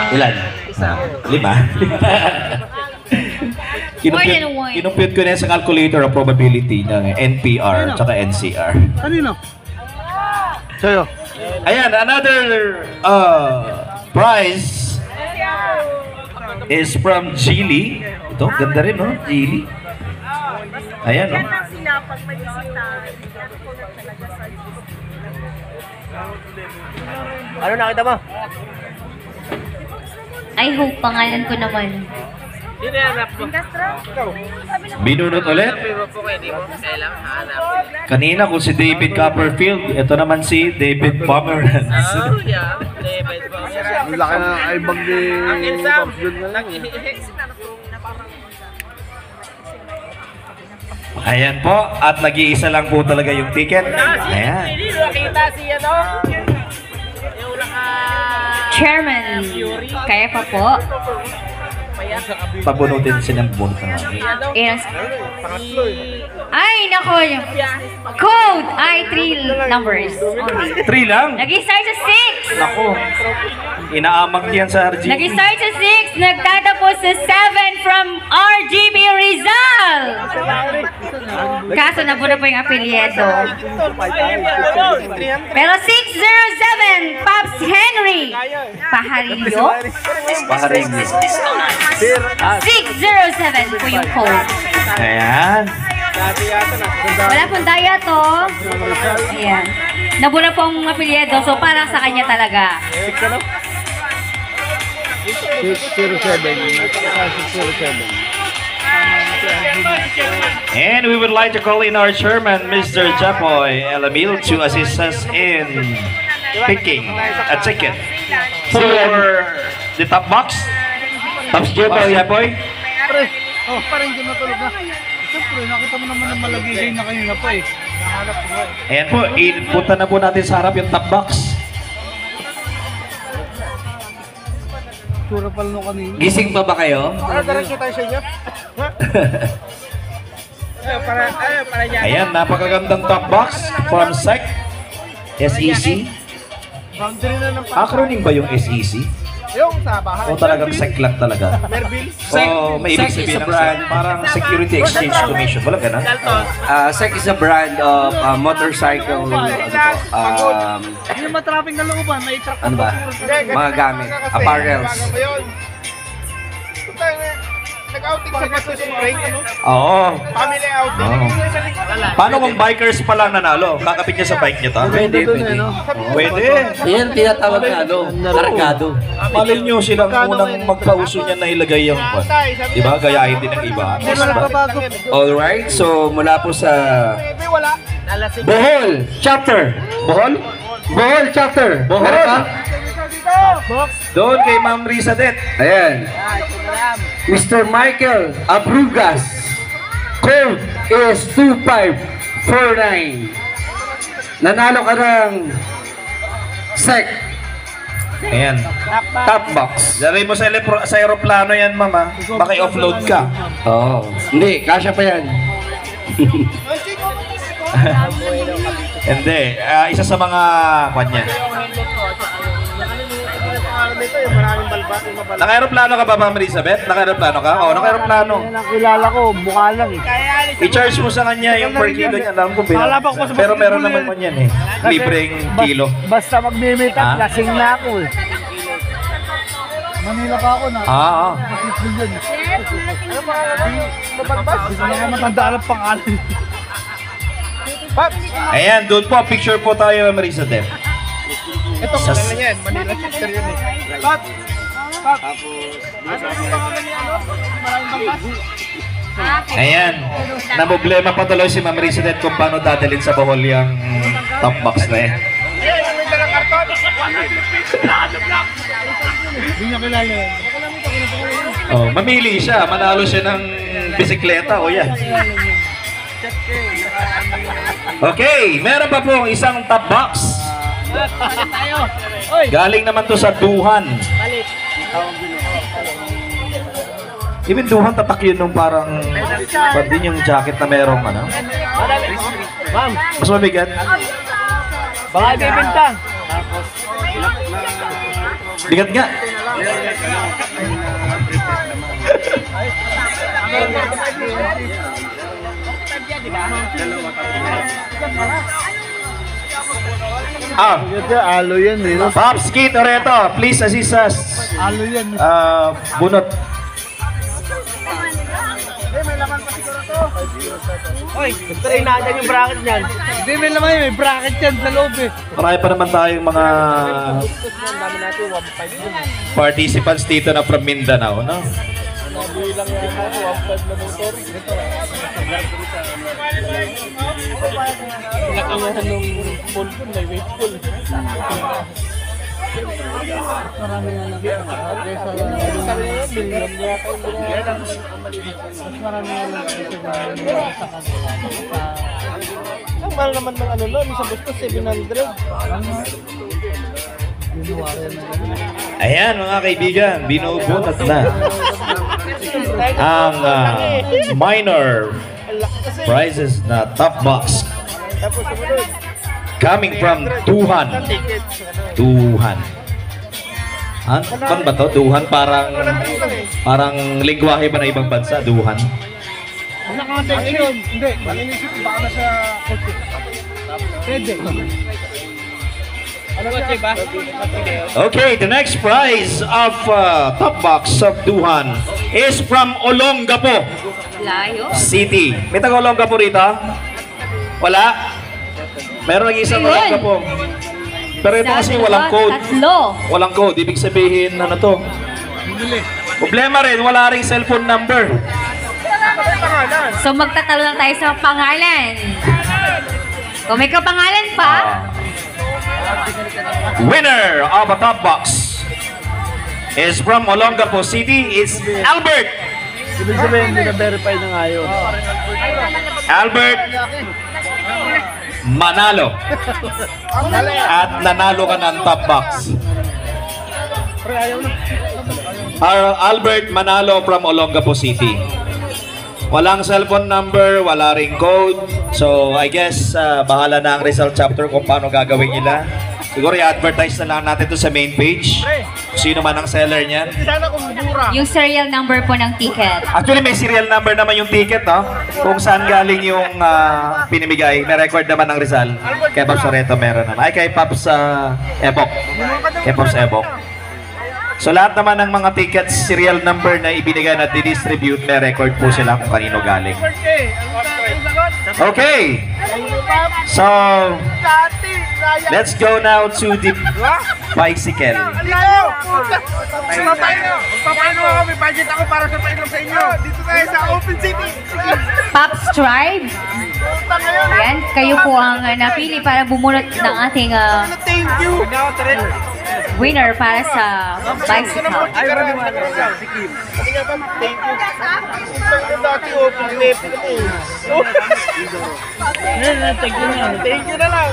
Ilan? 5? Kinumpute ko na sa calculator ang probability ng NPR at NCR. Kanino? Sa'yo. Ayan, another prize is from Geely. Ito, ganda rin, no? Geely. Ayan, no? Ano nakita mo? I hope pangalan ko naman. Sino yan, rap mo? Binunot ulit. Pero po kayo, di mo kailangan hanap. Kanina kung si David Copperfield, ito naman si David Pomeranz. Oh, yeah. David po. Ang laki na ay bag ni Ang insam. Pops dun na lang. Ayan po, at nag-iisa lang po talaga yung ticket. Ayan. Hindi nakita si ano? Yung Chairman, kaya pa po. Pabunutin silang bunot na namin. Ay, nako. Code ay 3 numbers only. 3 lang? Nag-start sa 6. Ako. Inaamag niyan sa RGB. Nag-start sa 6, nagtatapos sa 7 from RGB Rizal. Kaso nabuna po yung apelyedo. Pero 607, Pops Henry. Paharilyo. Paharilyo. 607 po yung code. Ayan. Wala pong daya to. Ayan. Nabuna po ang apelyedo, so para sa kanya talaga. 607. And we would like to call in our chairman, Mr. Japoy Elamil, to assist us in picking a ticket for the top box. Tops Japoy, Japoy. Pre, parang hindi matulog na. Siyempre, nakita mo naman ang malagigay na kanina pa eh. Nahanap ko nga eh. Ayan po, ipunta na po natin sa harap yung top box. Tura pala nung kanina. Gising pa ba kayo? Diretso tayo sa inyo. Para dyan. Ayan, napakagandang top box from SEC. SEC. Boundary na ng Acronym ba yung SEC? yung sa bahay. O talagang SEC lang talaga? Merville. O may ibig sabihin ng SEC? Parang Security Exchange Commission. Wala ganun? SEC is a brand of motorcycle, Hindi naman traffic na looban, may truck. ano ba? Mga gamit, apparels. Nag-outing sa Bato Spring. Oo. Family outing. Oo. Paano kung bikers pa lang nanalo? Kakapit niya sa bike niya to? Pwede, pwede. Pwede. Yan tinatawag na kargado. Malay nyo silang unang magpauso niya na ilagay yung pan. Diba? Gayahin din ng iba. Alright, so mula po sa Wala. Bohol chapter. Bohol? Bohol chapter. Bohol? Meron pa? Doon kay Ma'am Rizadet. Ayan. Mr. Michael Abrugas. Code is 2549. Nanalo ka ng SEC Ayan. top box. Lagay mo sa aeroplano yan, mama. Baka i-offload ka. Oo. Hindi, kasya pa yan. Hindi. Isa sa mga kanya. Naka-aeroplano ka ba, Ma'am Elizabeth? Naka-aeroplano ka? Oo, naka-aeroplano. Yan ang kilala ko, mukha lang eh. I-charge mo sa kanya yung per kilo niya. Alam ko, pero meron naman mo yan eh. Libreng kilo. Basta mag-meet Ha? up, lasing na ako eh. Manila pa ako na. Ah, Masipin yun. Hindi ko na matandaan ang pangalan. ayan, doon po. Picture po tayo, Ma'am Elizabeth. Ito, kailan yan. Manila chapter yun eh. Ayan. Namblema pa tuloy si Ma'am Elizabeth kung paano dadalhin sa Bohol yung top box na yan. Hindi niya kilala yun. Oh, mamili siya. Manalo siya ng bisikleta. O yan. Okay, meron pa po isang top box. Galing naman to sa Duhan. Even Duhan, tatak yun nung parang ba't din yung jacket na merong ano? Ma'am, Mas mabigat. baka ibibintang. Bigat nga. Ah, Alo yan eh. No? Pops Kit Oreto, please assist us. Alo yan. Bunot. Oy, try na dyan yung bracket niyan. Hindi, may laman yun. May bracket yan sa loob eh. Marami pa naman tayong mga participants dito na from Mindanao, no? Ang mahal naman ng ano no, sa gusto 700. Ayan mga kaibigan, binubunot na ang minor prizes na top box coming from Duhan. Ano ba to? Duhan parang lingwahe ba na ibang bansa? Duhan. Hindi, maninisip baka na sa kotse. Pwede. Okay, the next prize of top box of Duhan is from Olongapo Layo. City. May taga Olongapo rito? Wala? Meron nag-isang Ayun. Olongapo. Pero ito kasi walang code. Tatlo. Walang code. Ibig sabihin, ano to? Problema rin, wala ring cellphone number. So magtatalo lang tayo sa pangalan. Kung may kapangalan pa, Winner of a top box is from Olongapo City. It's Albert. Ibig sabihin, hindi na-verify na nga yun. Albert Manalo. At nanalo ka ng top box. Albert Manalo from Olongapo City. Walang cellphone number, wala ring code. So, I guess, bahala na ang result chapter kung paano gagawin nila. Siguro i-advertise na lang natin to sa main page. Sino man ang seller niyan. Sana kung mura. yung serial number po ng ticket. Actually, may serial number naman yung ticket, no? Kung saan galing yung pinimigay. May record naman ng Rizal. Kay Pops Oreto meron naman. Ay, kay Pops Ebok. Kay Pops Ebok. So, lahat naman ng mga tickets, serial number na ibinigay na didistribute, may record po sila kung kanino galing. Okay. So, let's go now to the bicycle. Paano ako? May budget ako para sa painom sa inyo. Dito tayo sa Open City. Pops Tribe. Ayan, kayo po ang napili para bumunot ng ating Thank you. winner para sa bicycle. Ay, thank you. Ang dati open weapon ko. Thank you na lang.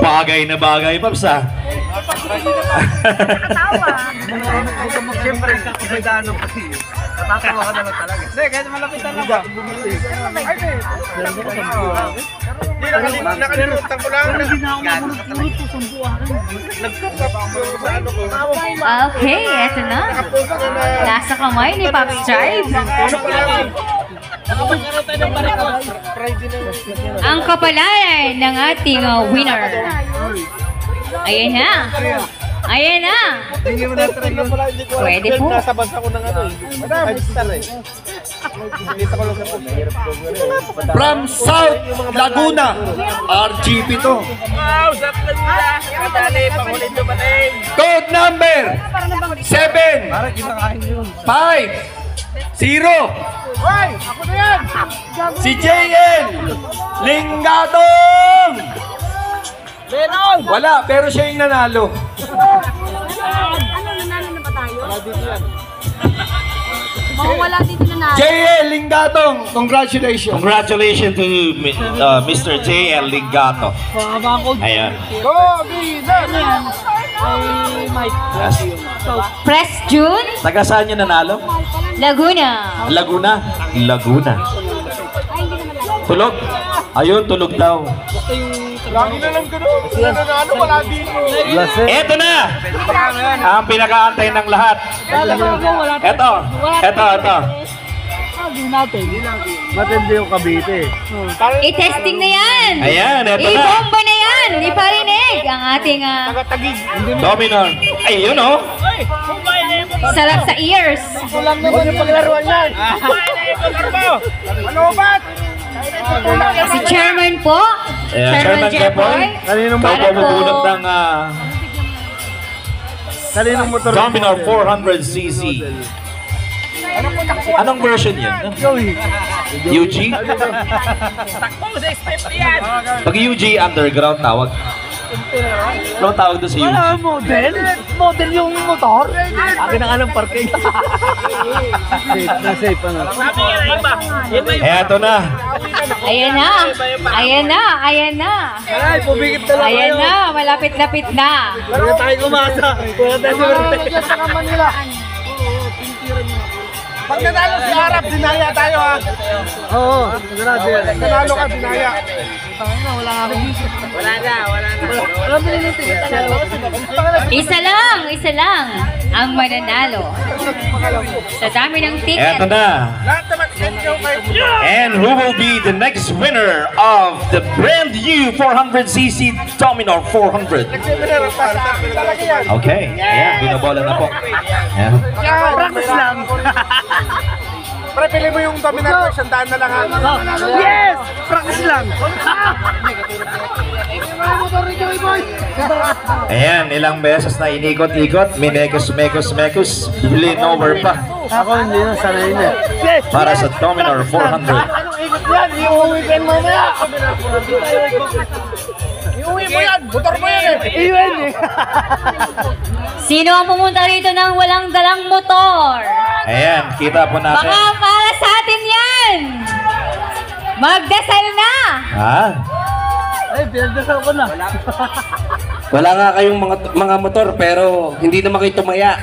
Bagay na bagay, Pops, ha? Siyempre, kakabadaan ng pati. Natatawa ka naman talaga. Hindi, kahit malapitan lang ba? Hindi, nakalimutan ko lang. Okay, eto na. Nasa kamay ni Pops Tribe. Ang kapalaran ng ating winner. Ayan na. Ayan na. Hindi mo na-try yun. Pwede po. Nasa bansa ko ng ano eh. 5-star eh. Dito ko lang sa From South Laguna, RGP to. Wow, South Laguna. Kadali, pangulit yung batay. Code number 7 Para kinakain yun. 5 0. Hoy, ako na yan. Si JL Lingatong. Meron. Wala, pero siya yung nanalo. Mawawala dito na natin. JL Lingatong, congratulations. Congratulations to Mr. J.L. Ligato. Ayan. Go, Gidan. Press June, Taga saan niya nanalo? Laguna. Laguna. Laguna. Tulog? Ayun, tulog daw. Lagi na lang ganun. Nanalo, wala din. Eto na! Ang pinakaantay ng lahat. Eto. Matindi yung Cavite. I-testing na yan. Ayan, eto na. I-bomba na yan. Iparinig ang ating Dominor. Ayun oh. sarap sa ears. Huwag yung paglaruan yan. Ano ba? Si Chairman po. Ayan, Chairman Jepoy. Kaninong Ikaw po Para po. bubulot ng Kaninong motor? Dominor 400cc. Anong version yan? Joey. UG? Pag UG underground tawag. Anong tawag doon sa UG? Wala, model? Model yung motor? Akin ang anong parking. Safe na safe, ano? Eto na. Ayan na. Ayan na. Ayan na. Ay, pumigit na lang Ayan na. Malapit-lapit na. Wala tayo kumasa. Wala tayo swerte. Pag nanalo si Arap, dinaya tayo ha. Oo, sigurado yan. Nanalo ka, dinaya. Isa lang ang mananalo. Sa dami ng ticket. Eto na. Lahat naman, thank you kay And who will be the next winner of the brand new 400cc Dominor 400? Talaga yan. Okay. Ayan, binabola na po. Ayan. Practice lang. Pre, pili mo yung Dominator, 100 na lang ha. Yes! Practice lang! Ayan, ilang beses na inikot-ikot, minekos-mekos-mekos, bilin over pa Ako hindi na, sanay na. Yes! para sa Dominor 400. Anong ikot yan? Iuwi ka yan mamaya. Iuwi mo yan. Motor mo yan eh. Iwan eh! Sino ang pumunta rito ng walang dalang motor? Ayan, kita po natin. Baka para sa atin yan. Magdasal na. Ha? Ay, pinagdasal ko na. Wala nga kayong mga motor pero hindi naman kayo tumaya.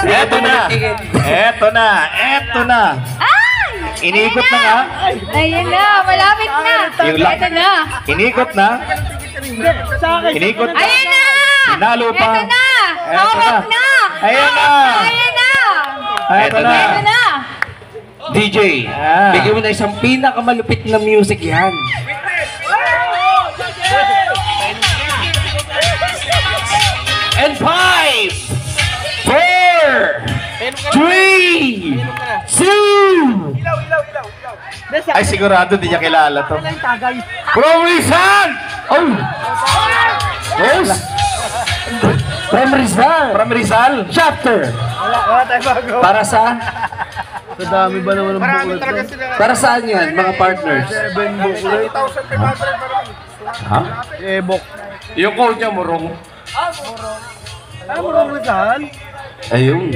Eto na. Eto na. Eto na. Ay! Inikot na nga. Ayan na, malapit na. Yung lang. Ito na. Inikot na. Sa akin. Inikot na. Ayan na. Tinalo pa. Ito na. Eto Hawak na. na. Ayan na. Ayan na. Eto na. Ito na. DJ, Ah. bigyan mo na isang pinakamalupit na music yan. And 5, 4, 3, 2. Ay, sigurado di niya kilala to. From Rizal! Oh! Yes! From Rizal! From Rizal! Chapter! Wala tayo bago. Para sa... Sa dami ba naman ng Marami buklat talaga mo? sila. Para saan yan, mga partners? 7 buklat. 8,500 parang. Ha? Ebok. Yung code niya, Murong. Ano mo rin saan? Ayun.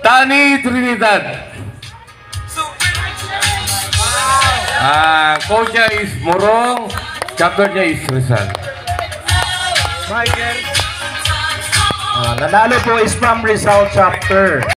Tani Trinidad. Code niya is Murong. Chapter niya is Rizal. Michael. Nanalo po is from Rizal Chapter.